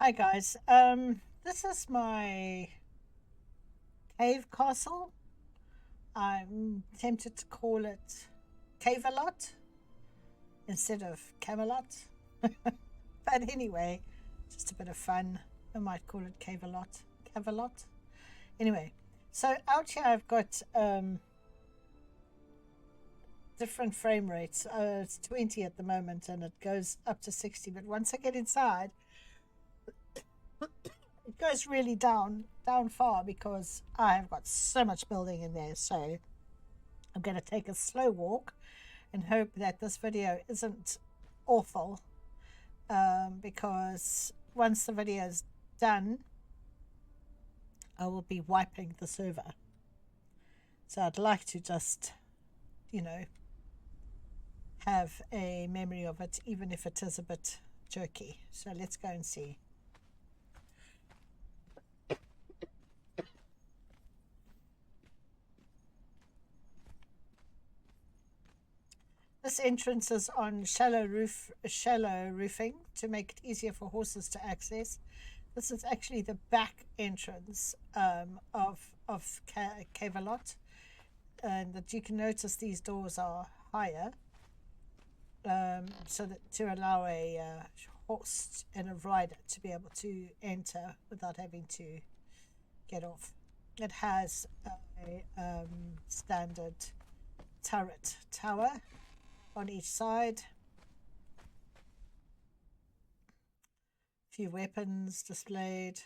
Hi guys, this is my cave castle. I'm tempted to call it Cavelot instead of Camelot. But anyway, just a bit of fun. I might call it Cavelot. Cavelot. Anyway, so out here I've got different frame rates. It's 20 at the moment and it goes up to 60, but once I get inside it goes really down far because I've got so much building in there. So I'm going to take a slow walk and hope that this video isn't awful, because once the video is done I will be wiping the server. So I'd like to just, you know, have a memory of it, even if it is a bit jerky. So let's go and see. This entrance is on shallow roofing to make it easier for horses to access. This is actually the back entrance of Cavelot, and that you can notice these doors are higher, so that to allow a horse and a rider to be able to enter without having to get off. It has a standard turret tower on each side, a few weapons displayed,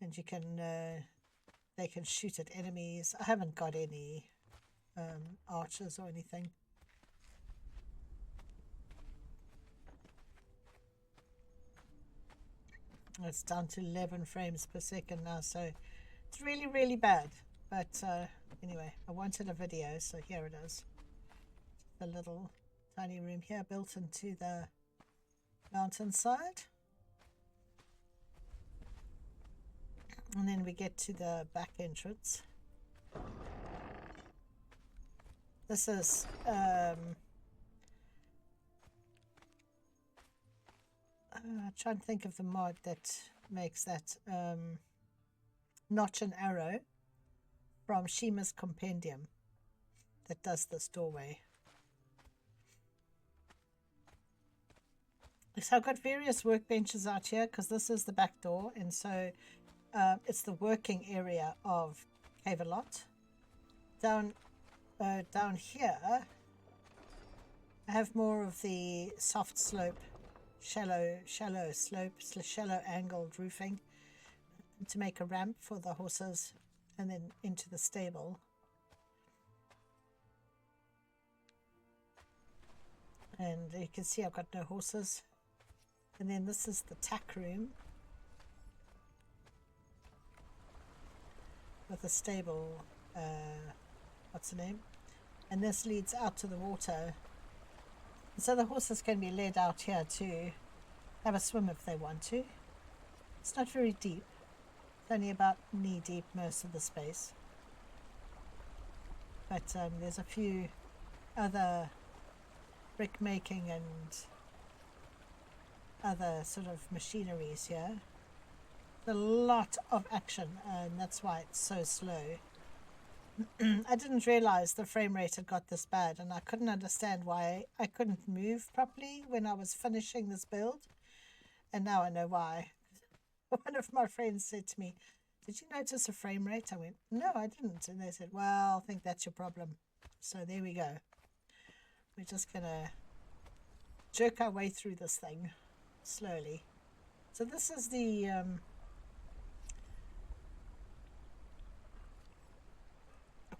and you can they can shoot at enemies. I haven't got any archers or anything. It's down to 11 frames per second now, so it's really bad. But anyway, I wanted a video, so here it is. The little tiny room here built into the mountainside, and then we get to the back entrance. This is trying to think of the mod that makes that notch and arrow from Shimas Compendium that does this doorway. So I've got various workbenches out here because this is the back door, and so it's the working area of Cavelot. Down here I have more of the soft slope, shallow angled roofing to make a ramp for the horses and then into the stable. And you can see I've got no horses. And then this is the tack room with a stable, what's the name? And this leads out to the water. So the horses can be led out here to have a swim if they want to. It's not very deep. It's only about knee deep most of the space. But there's a few other brick making and other sort of machineries here. A lot of action, and that's why it's so slow. I didn't realize the frame rate had got this bad, and I couldn't understand why I couldn't move properly when I was finishing this build, and now I know why. One of my friends said to me, "Did you notice a frame rate?" I went, "No, I didn't." And they said, "Well, I think that's your problem." So there we go. We're just gonna jerk our way through this thing slowly. So this is the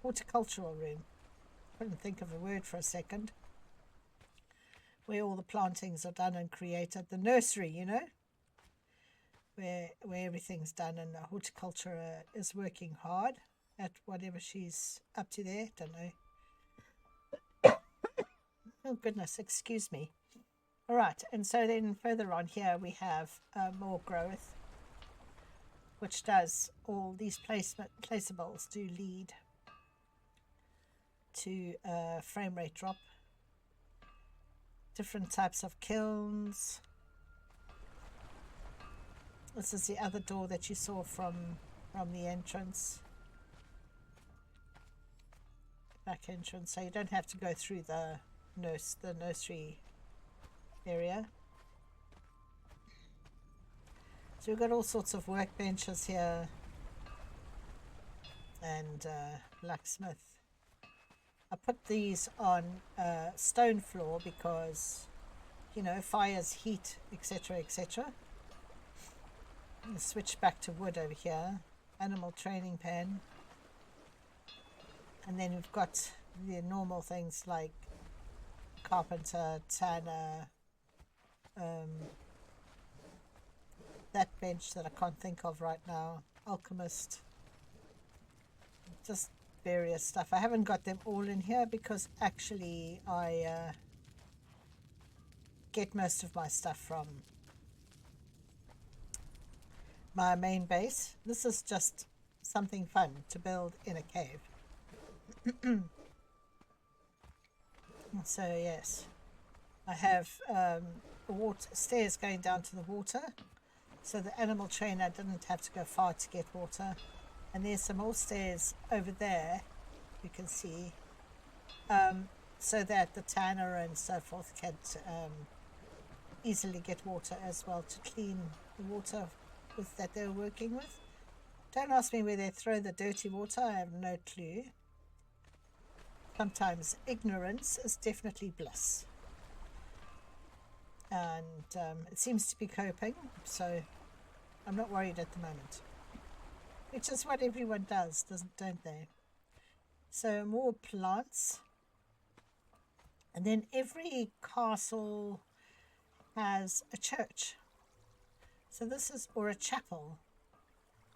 horticultural room. Couldn't think of a word for a second. Where all the plantings are done and created. The nursery, you know, where everything's done, and the horticulture is working hard at whatever she's up to there. Don't know. Oh goodness, excuse me. All right, and so then further on here we have more growth, which does all these placeables do lead to frame rate drop. Different types of kilns, This is the other door that you saw from the entrance. Back entrance, so you don't have to go through the nursery area. So we've got all sorts of workbenches here and blacksmith. I put these on stone floor because, you know, fires, heat, etc., etc. Switch back to wood over here. Animal training pen. And then we've got the normal things like carpenter, tanner, that bench that I can't think of right now, alchemist, just various stuff. I haven't got them all in here because actually I get most of my stuff from my main base. This is just something fun to build in a cave. So yes, I have stairs going down to the water, so the animal trainer didn't have to go far to get water. And there's some more stairs over there, you can see, so that the tanner and so forth can easily get water as well to clean the water that they're working with. Don't ask me where they throw the dirty water, I have no clue. Sometimes ignorance is definitely bliss. And it seems to be coping, so I'm not worried at the moment. Which is what everyone does, don't they? So more plants. And then every castle has a church. So this is, or a chapel.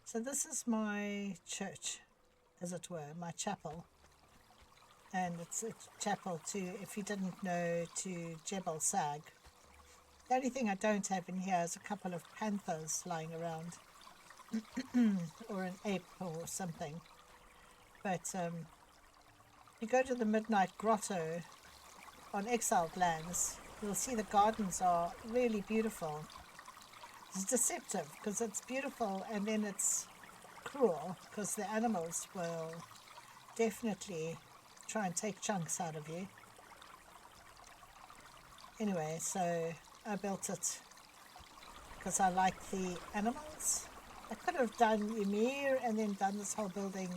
So this is my church, as it were, my chapel. And it's a chapel to, if you didn't know, to Jebel Sag. The only thing I don't have in here is a couple of panthers lying around. Or an ape or something. But you go to the Midnight Grotto on Exiled Lands, you'll see the gardens are really beautiful. It's deceptive because it's beautiful and then it's cruel because the animals will definitely try and take chunks out of you. Anyway, so I built it because I like the animals. I could have done Ymir and then done this whole building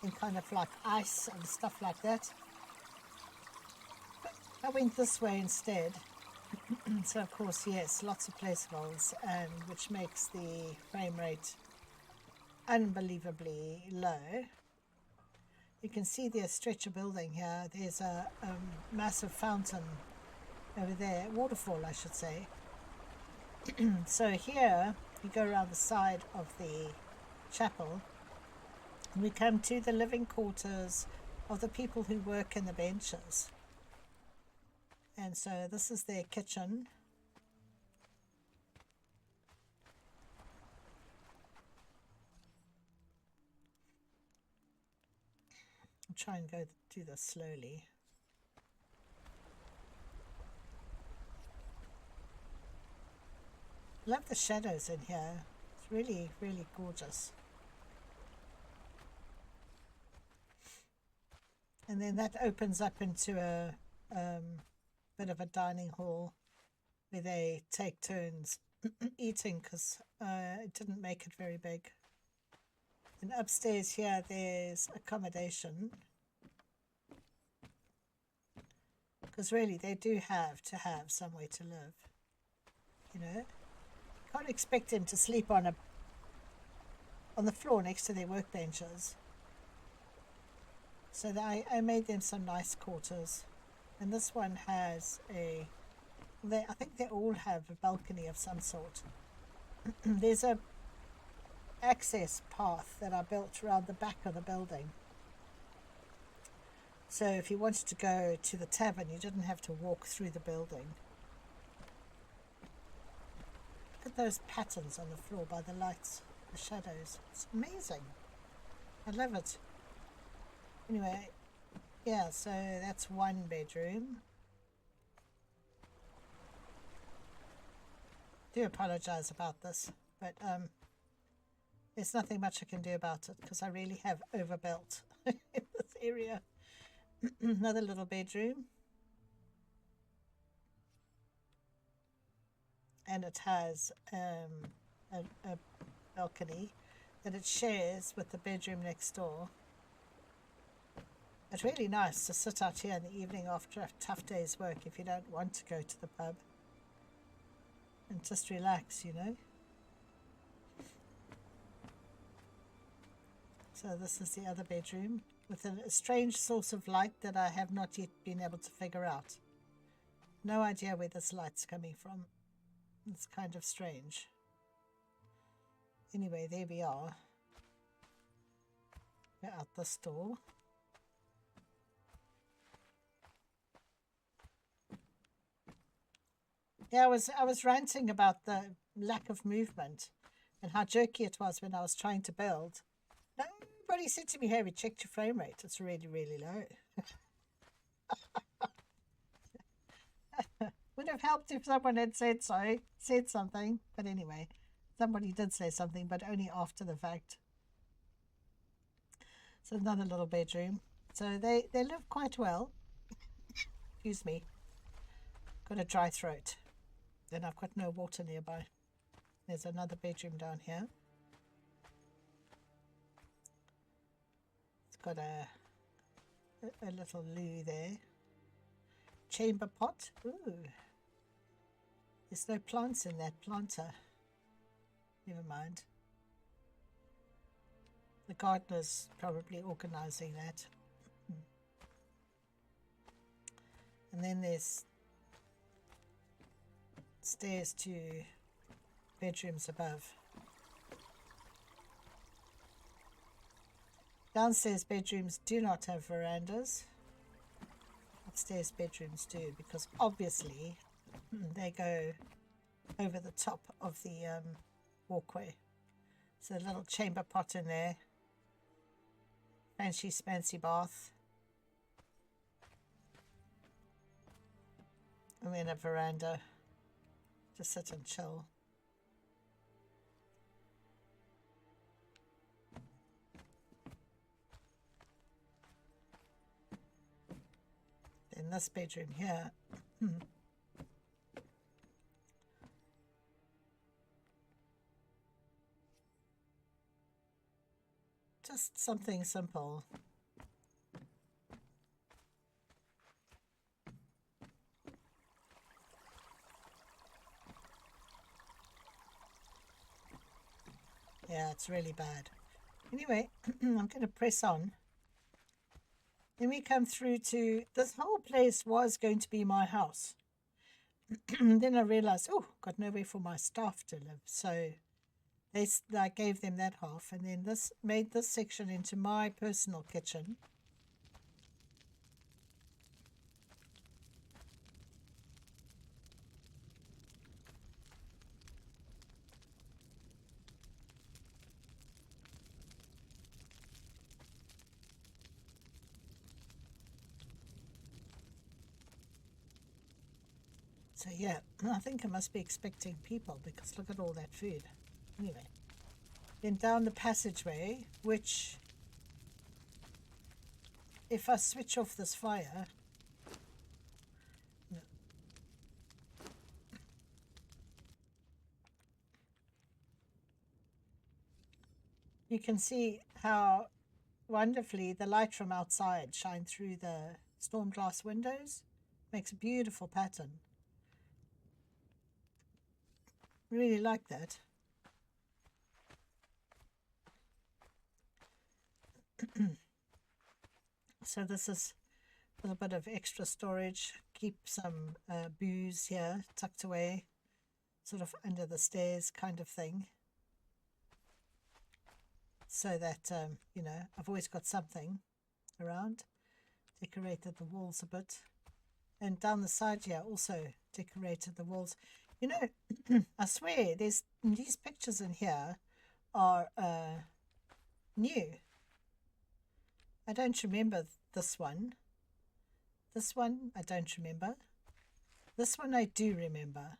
in kind of like ice and stuff like that. But I went this way instead. So of course, yes, lots of placeables, and which makes the frame rate unbelievably low. You can see the stretcher building here. There's a massive fountain over there, waterfall I should say. So here you go around the side of the chapel and we come to the living quarters of the people who work in the benches. And so this is their kitchen. I'll try and go do this slowly. Love the shadows in here. It's really, really gorgeous. And then that opens up into a bit of a dining hall where they take turns eating because it didn't make it very big. And upstairs here there's accommodation because really they do have to have somewhere to live, you know. Can't expect them to sleep on the floor next to their workbenches. So I made them some nice quarters, and this one has I think they all have a balcony of some sort. There's a access path that I built around the back of the building. So if you wanted to go to the tavern, you didn't have to walk through the building. Look at those patterns on the floor by the lights, the shadows. It's amazing. I love it. Anyway, yeah, so that's one bedroom. Do apologize about this, but there's nothing much I can do about it because I really have overbuilt in this area. Another little bedroom. And it has a balcony that it shares with the bedroom next door. It's really nice to sit out here in the evening after a tough day's work if you don't want to go to the pub and just relax, you know. So this is the other bedroom with a strange source of light that I have not yet been able to figure out. No idea where this light's coming from. It's kind of strange. Anyway, there we are. We're out this door. Yeah, I was ranting about the lack of movement and how jerky it was when I was trying to build. Nobody said to me, "Hey, we checked your frame rate. It's really, really low." Would have helped if someone had said something. But anyway, somebody did say something, but only after the fact. So another little bedroom. So they live quite well. Excuse me. Got a dry throat. Then I've got no water nearby. There's another bedroom down here. It's got a little loo there. Chamber pot. Ooh. There's no plants in that planter. Never mind. The gardener's probably organising that. And then there's stairs to bedrooms above. Downstairs bedrooms do not have verandas. Upstairs bedrooms do, because obviously they go over the top of the walkway. So a little chamber pot in there. Fancy bath. And then a veranda to sit and chill. In this bedroom here, just something simple. Yeah, it's really bad. Anyway, I'm going to press on. Then we come through to, this whole place was going to be my house. Then I realized, oh, got nowhere for my staff to live. So I gave them that half, and then this made this section into my personal kitchen. So yeah, I think I must be expecting people because look at all that food. Anyway, then down the passageway, which if I switch off this fire, you can see how wonderfully the light from outside shine through the storm glass windows. Makes a beautiful pattern. Really like that. So this is a little bit of extra storage. Keep some booze here tucked away, sort of under the stairs kind of thing. So that, you know, I've always got something around. Decorated the walls a bit. And down the side here also decorated the walls. You know, I swear these pictures in here are new. I don't remember this one. This one I don't remember. This one I do remember.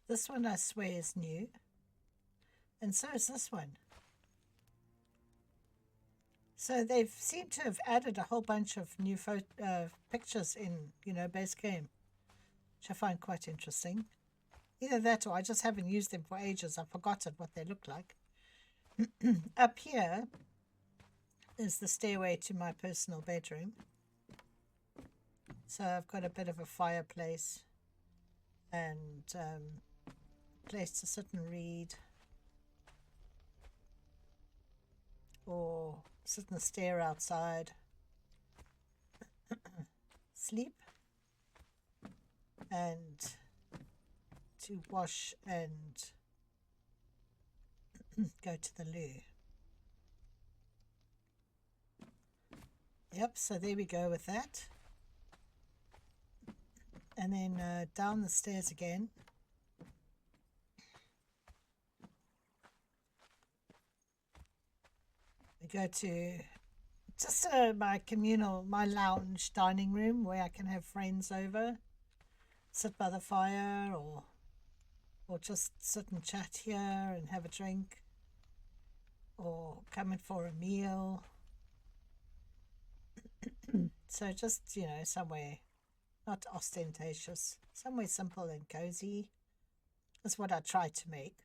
This one I swear is new. And so is this one. So they've seemed to have added a whole bunch of new pictures in, base game, which I find quite interesting. Either that or I just haven't used them for ages. I've forgotten what they look like. Up here is the stairway to my personal bedroom. So I've got a bit of a fireplace and place to sit and read, or sit and stare outside, sleep, and to wash and go to the loo. Yep, so there we go with that. And then down the stairs again. We go to just my lounge dining room where I can have friends over, sit by the fire, or just sit and chat here and have a drink, or come in for a meal. So just, somewhere not ostentatious, somewhere simple and cozy is what I try to make.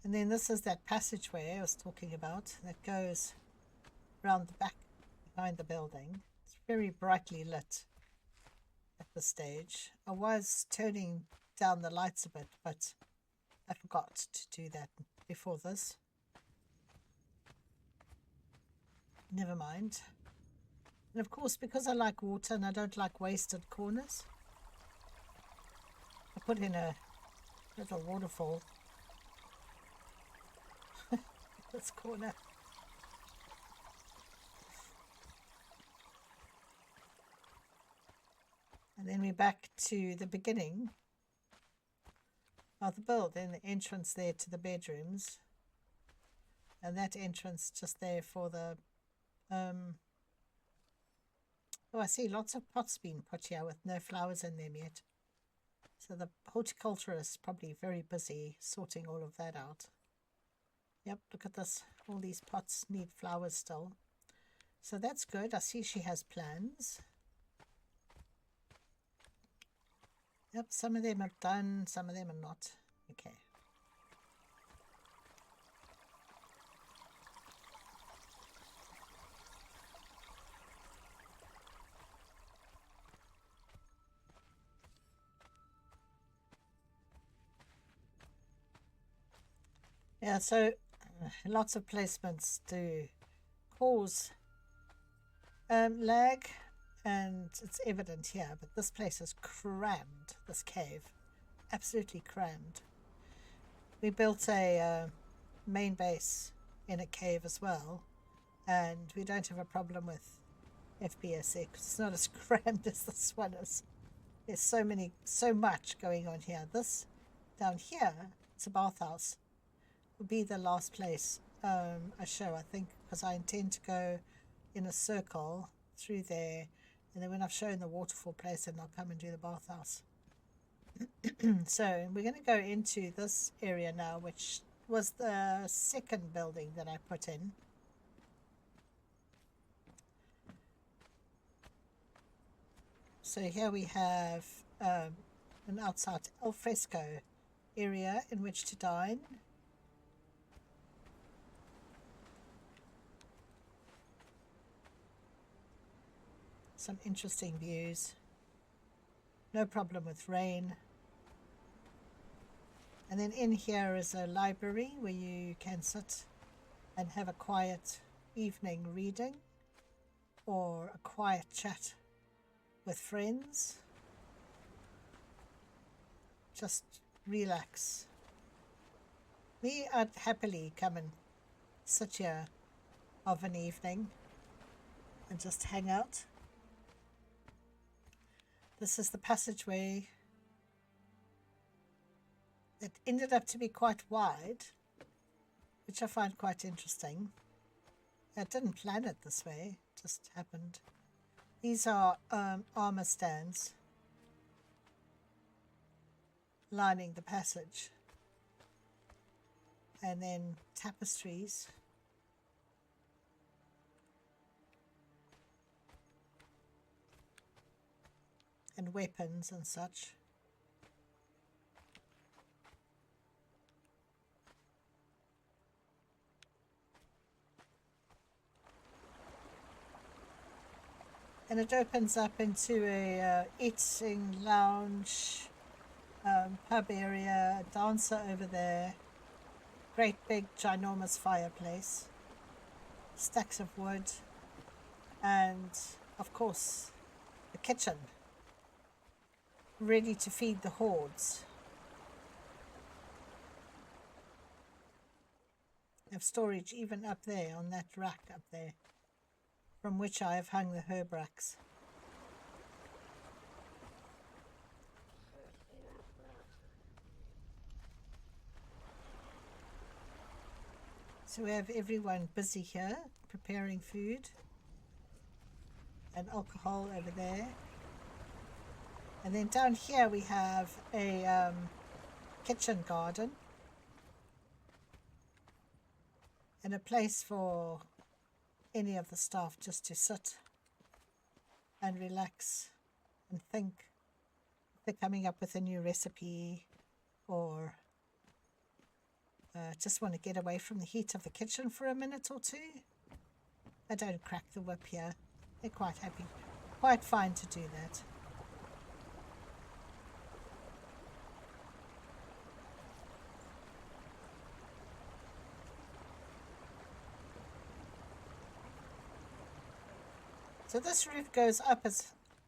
And then this is that passageway I was talking about that goes around the back behind the building. It's very brightly lit at this stage. I was turning down the lights a bit, but I forgot to do that before this. Never mind. And of course, because I like water and I don't like wasted corners, I put in a little waterfall this corner. And then we're back to the beginning of the build, and the entrance there to the bedrooms, and that entrance just there for the I see lots of pots being put here with no flowers in them yet. So the horticulturist is probably very busy sorting all of that out. Yep, look at this. All these pots need flowers still. So that's good. I see she has plans. Yep, some of them are done, some of them are not. Okay. Yeah, so lots of placements do cause lag, and it's evident here, but this place is crammed, this cave, absolutely crammed. We built a main base in a cave as well, and we don't have a problem with FPS because it's not as crammed as this one is. There's so much going on here. This down here, it's a bathhouse, will be the last place I show, I think, because I intend to go in a circle through there, and then when I've shown the waterfall place, then I'll come and do the bathhouse. So we're going to go into this area now, which was the second building that I put in. So here we have an outside al fresco area in which to dine. Some interesting views. No problem with rain. And then in here is a library where you can sit and have a quiet evening reading or a quiet chat with friends. Just relax. Me, I'd happily come and sit here of an evening and just hang out. This is the passageway. It ended up to be quite wide, which I find quite interesting. I didn't plan it this way, it just happened. These are armor stands. lining the passage. And then tapestries. And weapons and such. And it opens up into a eating lounge, pub area, a dancer over there, great big ginormous fireplace, stacks of wood, and of course the kitchen, ready to feed the hordes. I have storage even up there on that rack up there, from which I have hung the herb racks. So we have everyone busy here, preparing food, and alcohol over there. And then down here we have a kitchen garden, and a place for any of the staff just to sit and relax and think. If they're coming up with a new recipe, or just want to get away from the heat of the kitchen for a minute or two. I don't crack the whip here. They're quite happy, quite fine to do that. So this roof goes up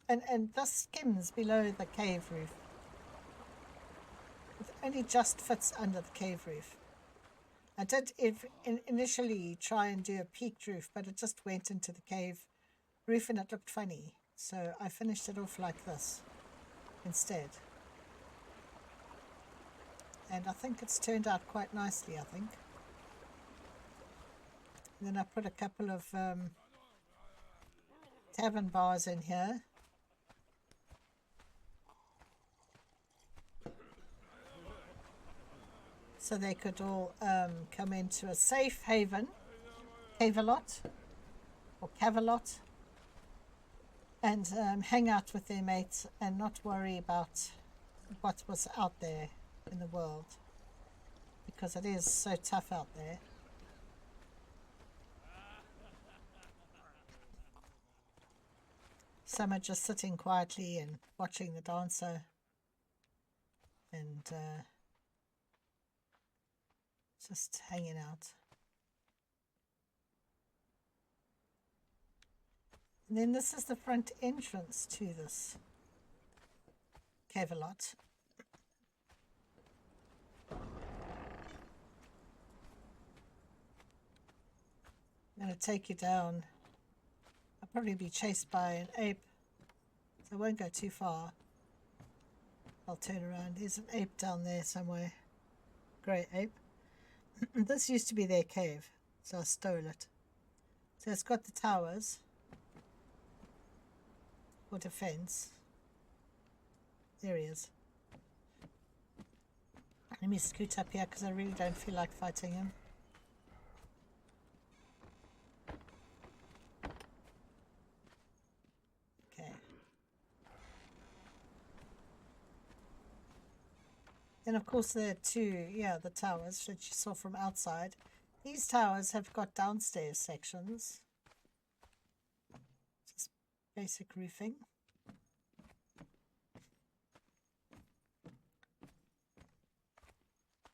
and thus skims below the cave roof. It only just fits under the cave roof. I did initially try and do a peaked roof, but it just went into the cave roof and it looked funny. So I finished it off like this instead. And I think it's turned out quite nicely, I think. And then I put a couple of tavern bars in here. So they could all come into a safe haven, cavelot, or cavelot, and hang out with their mates and not worry about what was out there in the world, because it is so tough out there. Some are just sitting quietly and watching the dancer and just hanging out. And then this is the front entrance to this cavelot. I'm going to take you down. I'll probably be chased by an ape, so I won't go too far. I'll turn around. There's an ape down there somewhere. Grey ape. This used to be their cave, so I stole it. So it's got the towers for defense. There he is. Let me scoot up here because I really don't feel like fighting him. Okay. And of course there are two, the towers that you saw from outside. These towers have got downstairs sections. Just basic roofing.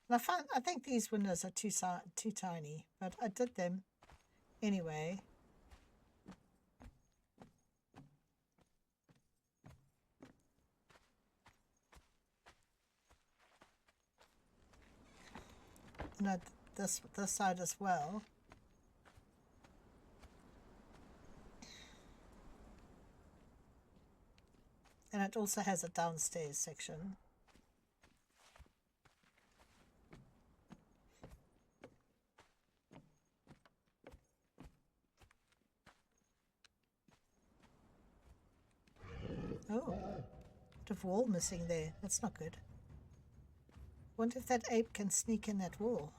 And I think these windows are too tiny, but I did them anyway. And this side as well. And it also has a downstairs section. Oh, bit of wall missing there. That's not good. Wonder if that ape can sneak in that wall.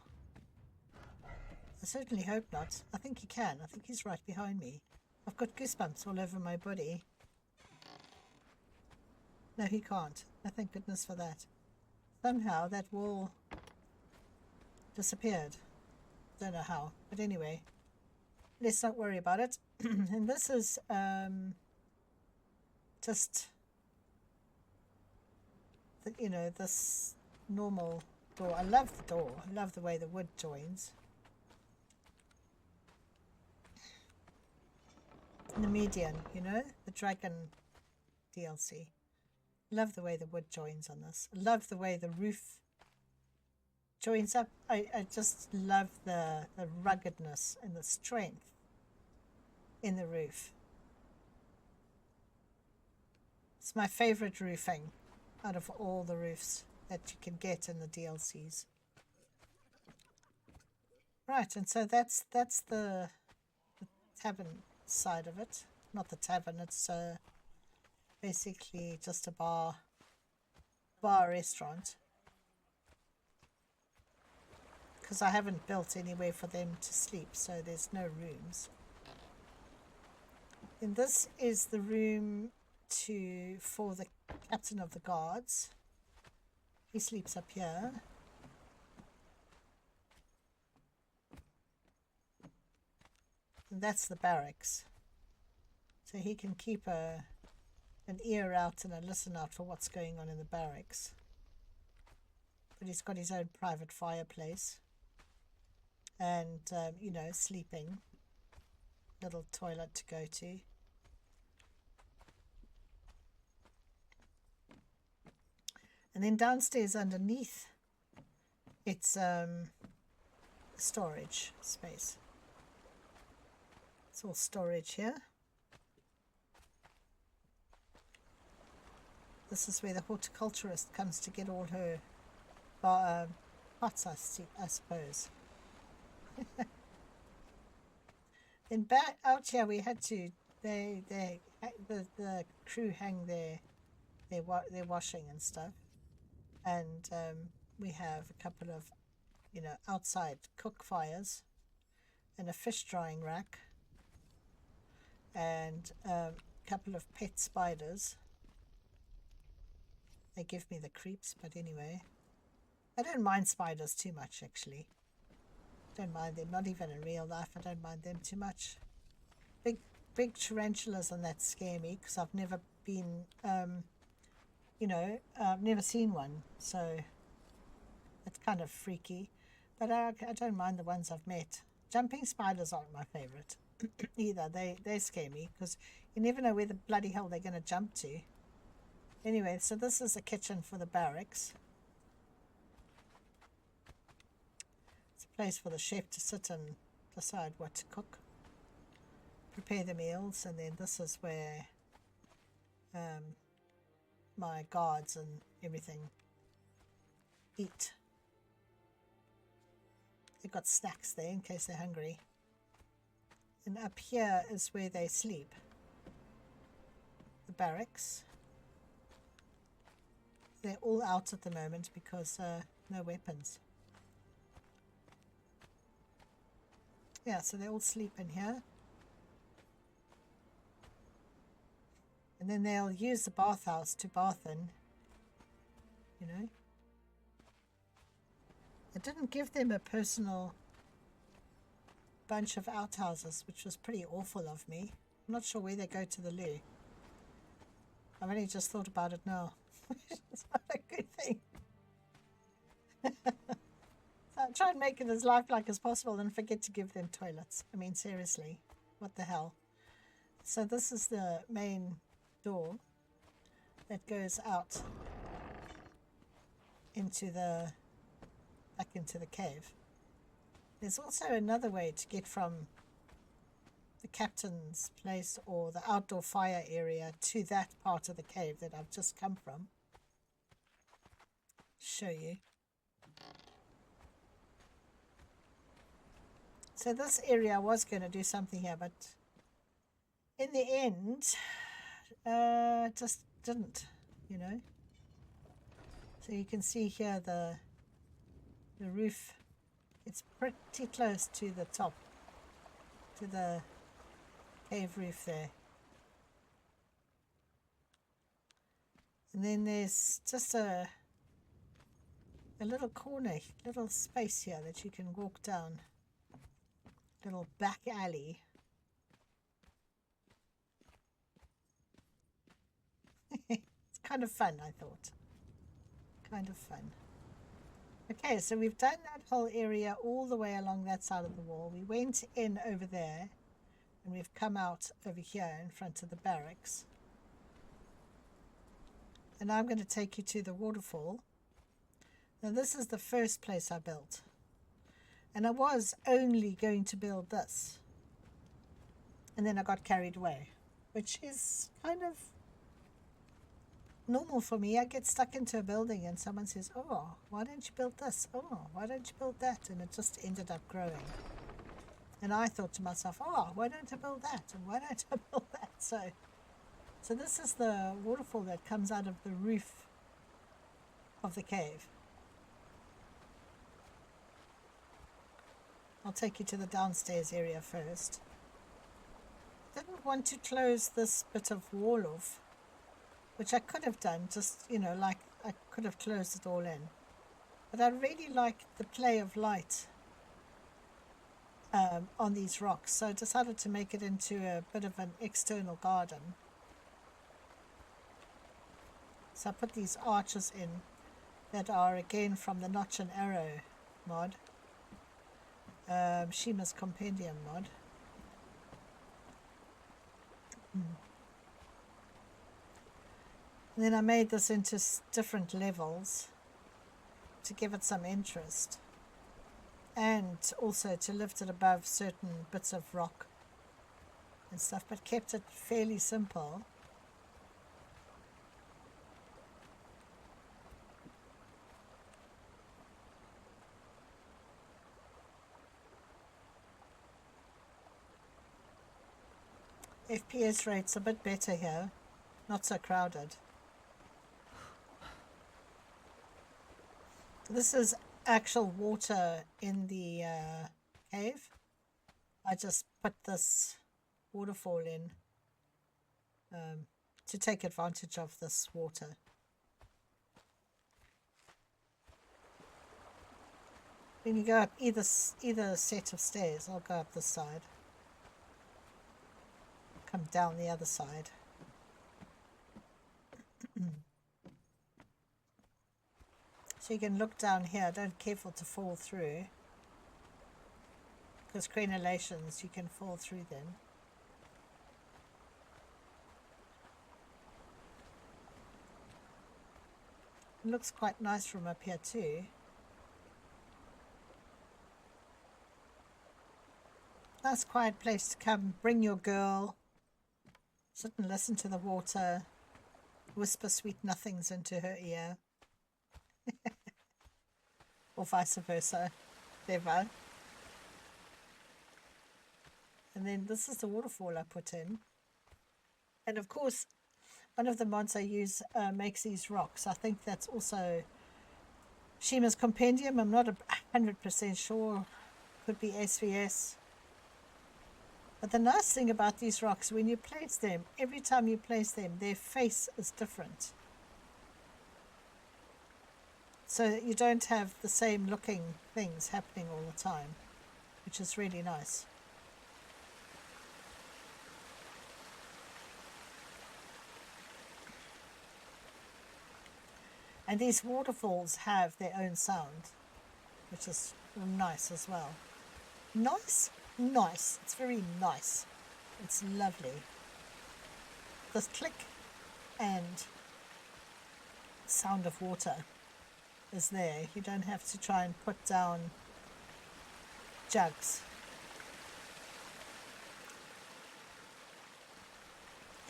I certainly hope not. I think he can. I think he's right behind me. I've got goosebumps all over my body. No, he can't. Oh, thank goodness for that. Somehow that wall disappeared. Don't know how. But anyway, let's not worry about it. And this is just, you know, this normal door. I love the door. I love the way the wood joins. Nemedian, you know, the dragon DLC. Love the way the wood joins on this. Love the way the roof joins up. I just love the ruggedness and the strength in the roof. It's my favorite roofing out of all the roofs that you can get in the DLCs. Right, and so that's the tavern side of it. Not the tavern, it's basically just a bar restaurant, because I haven't built anywhere for them to sleep, so there's no rooms. And this is the room for the captain of the guards. He sleeps up here. And that's the barracks. So he can keep an ear out and a listen out for what's going on in the barracks. But he's got his own private fireplace. And, you know, sleeping. Little toilet to go to. And then downstairs underneath, it's storage space. It's all storage here. This is where the horticulturist comes to get all her pots, I suppose. Then back out here, we had to. The crew hang their washing and stuff, and we have a couple of, you know, outside cook fires, and a fish drying rack, and a couple of pet spiders. They give me the creeps, but anyway, I don't mind spiders too much, actually. Don't mind them, not even in real life. I don't mind them too much. Big tarantulas and that scare me, because I've never been, you know, I've never seen one, so it's kind of freaky. But I don't mind the ones I've met. Jumping spiders aren't my favorite either. They scare me, because you never know where the bloody hell they're going to jump to. Anyway, so this is the kitchen for the barracks. It's a place for the chef to sit and decide what to cook, prepare the meals, and then this is where my guards and everything eat. They've got snacks there in case they're hungry. And up here is where they sleep. The barracks. They're all out at the moment because no weapons. Yeah, so they all sleep in here. And then they'll use the bathhouse to bath in, you know. I didn't give them a personal bunch of outhouses, which was pretty awful of me. I'm not sure where they go to the loo. I've only just thought about it now. It's not a good thing. So I try and make it as lifelike as possible and forget to give them toilets. I mean, seriously, what the hell? So this is the main door that goes out into back into the cave. There's also another way to get from the captain's place or the outdoor fire area to that part of the cave that I've just come from. Show you. So this area I was going to do something here, but in the end, just didn't, you know. So you can see here the The roof, it's pretty close to the top, to the cave roof there. And then there's just a little corner, little space here that you can walk down. Little back alley. It's kind of fun, I thought. Kind of fun. Okay, so we've done that whole area all the way along that side of the wall. We went in over there, and we've come out over here in front of the barracks. And now I'm going to take you to the waterfall. Now this is the first place I built. And I was only going to build this. And then I got carried away, which is kind of normal for me. I get stuck into a building and someone says, oh, why don't you build this? Oh, why don't you build that? And it just ended up growing. And I thought to myself, oh, why don't I build that? And why don't I build that? So this is the waterfall that comes out of the roof of the cave. I'll take you to the downstairs area first. Didn't want to close this bit of wall off, which I could have done, just, you know, like I could have closed it all in. But I really like the play of light on these rocks, so I decided to make it into a bit of an external garden. So I put these arches in that are again from the Notch and Arrow mod. Shimas Compendium mod. And then I made this into different levels to give it some interest, and also to lift it above certain bits of rock and stuff, but kept it fairly simple. FPS rate's a bit better here, not so crowded. This is actual water in the cave. I just put this waterfall in to take advantage of this water. When you go up either set of stairs, I'll go up this side. Come down the other side. So you can look down here. Don't be careful to fall through, because crenellations, you can fall through them. It looks quite nice from up here too. Nice quiet place to come, bring your girl, sit and listen to the water, whisper sweet nothings into her ear. Or vice versa, never. And then this is the waterfall I put in. And of course, one of the mods I use makes these rocks. I think that's also Shimas Compendium. I'm not 100% sure. Could be SVS. But the nice thing about these rocks, when you place them, every time you place them, their face is different. So you don't have the same looking things happening all the time, which is really nice. And these waterfalls have their own sound, which is nice as well. Nice? Nice. It's very nice. It's lovely. This click and sound of water is there. You don't have to try and put down jugs.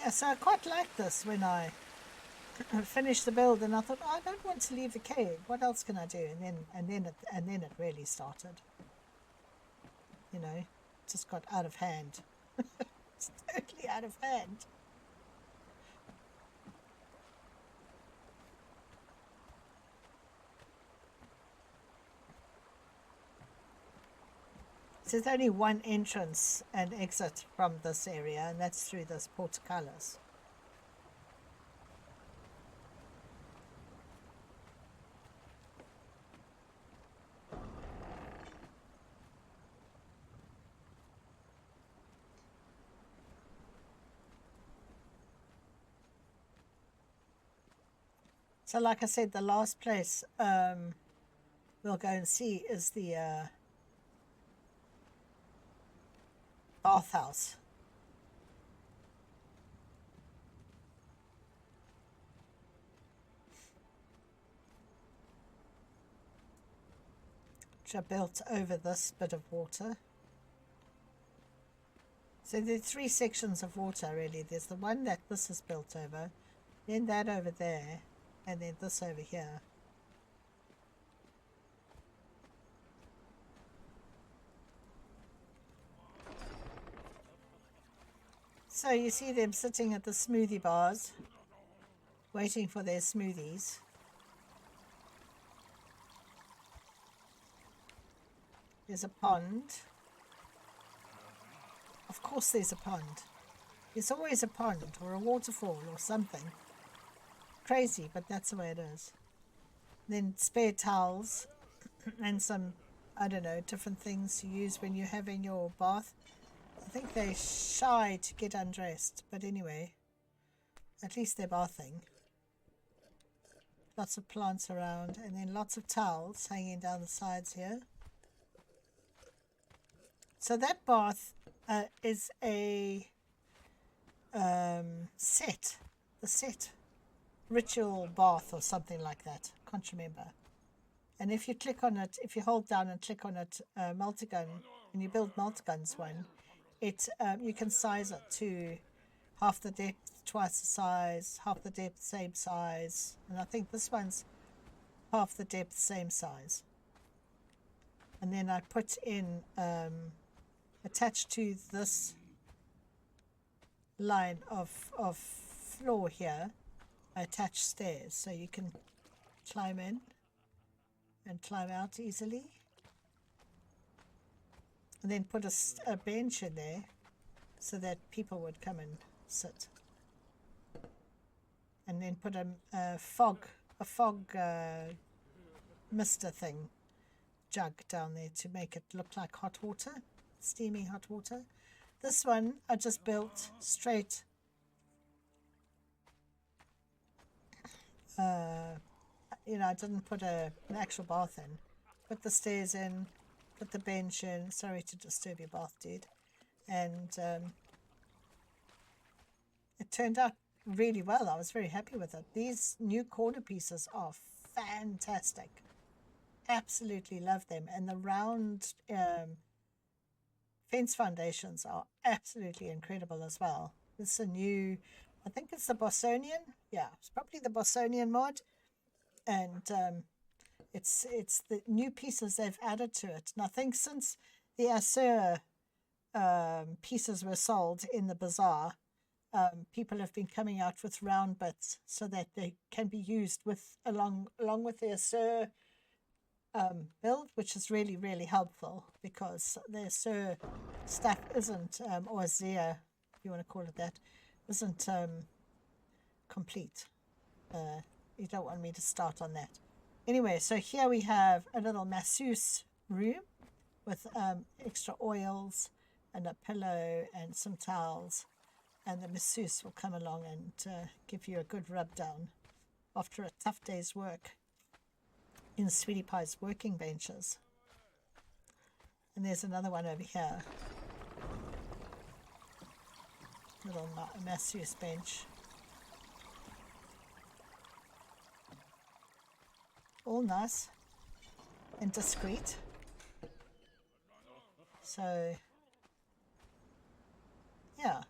Yeah, so I quite like this when I finished the build, and I thought, oh, I don't want to leave the cave. What else can I do? And then it really started. You know, just got out of hand. It's totally out of hand. So there's only one entrance and exit from this area, and that's through this portcullis. So like I said, the last place we'll go and see is the Bath House. Which are built over this bit of water. So there are three sections of water really. There's the one that this is built over, then that over there, and then this over here. So you see them sitting at the smoothie bars, waiting for their smoothies. There's a pond. Of course there's a pond. There's always a pond or a waterfall or something. Crazy, but that's the way it is. Then spare towels and some, I don't know, different things to use when you're having your bath. I think they're shy to get undressed, but anyway, at least they're bathing. Lots of plants around, and then lots of towels hanging down the sides here. So that bath is a set, the set ritual bath or something like that. Can't remember. And if you click on it, if you hold down and click on it, multigun, and you build multigons one, it you can size it to half the depth, twice the size, half the depth, same size, and I think this one's half the depth, same size. And then I put in attached to this line of floor here, I attach stairs so you can climb in and climb out easily. And then put a bench in there so that people would come and sit. And then put a fog mister thing jug down there to make it look like hot water, steaming hot water. This one I just built straight you know, I didn't put an actual bath in. Put the stairs in, put the bench in. Sorry to disturb your bath, dude. And it turned out really well. I was very happy with it. These new corner pieces are fantastic. Absolutely love them. And the round fence foundations are absolutely incredible as well. This is a new, I think it's the Bosonian. Yeah, it's probably the Bosonian mod. And it's the new pieces they've added to it. And I think since the Asur pieces were sold in the bazaar, people have been coming out with round bits so that they can be used with along with the Asur build, which is really, really helpful because the Asur stuff isn't, or Azir, if you want to call it that, isn't complete. You don't want me to start on that. Anyway, so here we have a little masseuse room with extra oils and a pillow and some towels. And the masseuse will come along and give you a good rub down after a tough day's work in SweetiePy's working benches. And there's another one over here. Little masseuse bench. All nice and discreet. So, yeah.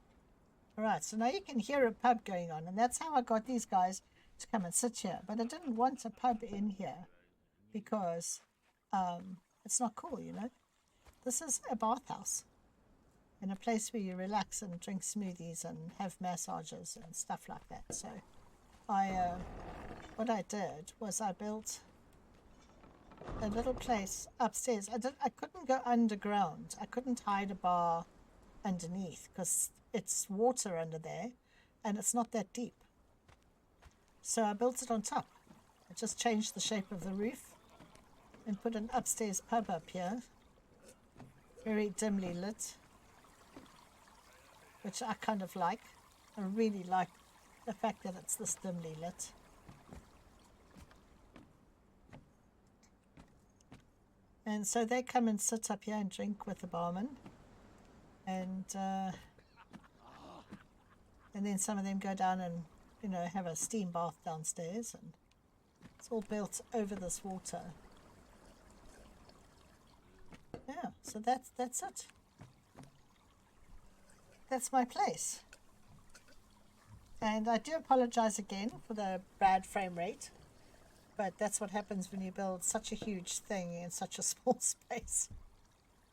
Alright, so now you can hear a pub going on, and that's how I got these guys to come and sit here. But I didn't want a pub in here because it's not cool, you know. This is a bathhouse and a place where you relax and drink smoothies and have massages and stuff like that. So what I did was I built a little place upstairs. I couldn't go underground. I couldn't hide a bar underneath because it's water under there and it's not that deep. So I built it on top. I just changed the shape of the roof and put an upstairs pub up here. Very dimly lit, which I kind of like. I really like the fact that it's this dimly lit. And so they come and sit up here and drink with the barman. And then some of them go down and, you know, have a steam bath downstairs. And it's all built over this water. Yeah, so that's it. That's my place. And I do apologize again for the bad frame rate. But that's what happens when you build such a huge thing in such a small space.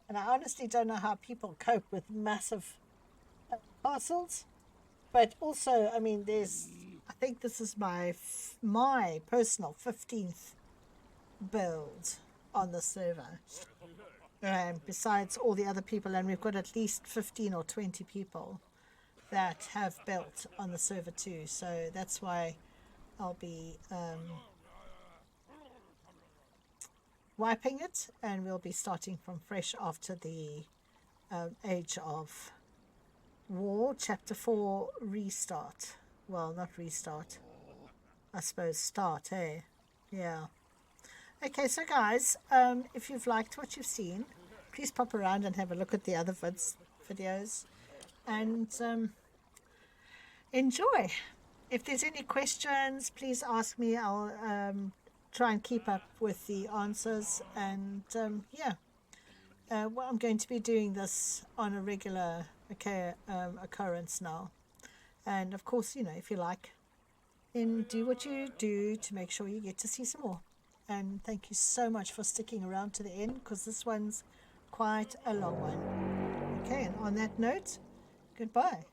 And I honestly don't know how people cope with massive parcels. But also, I mean, I think this is my personal 15th build on the server. Besides all the other people, and we've got at least 15 or 20 people that have built on the server too. So that's why I'll be wiping it, and we'll be starting from fresh after the Age of War Chapter 4 restart. Well, not restart, I suppose start, eh? Yeah. Okay, so guys, if you've liked what you've seen, please pop around and have a look at the other videos and enjoy. If there's any questions, please ask me. I'll try and keep up with the answers. And well, I'm going to be doing this on a regular occurrence now. And of course, you know, if you like, then do what you do to make sure you get to see some more. And thank you so much for sticking around to the end, because this one's quite a long one. Okay, and on that note, goodbye.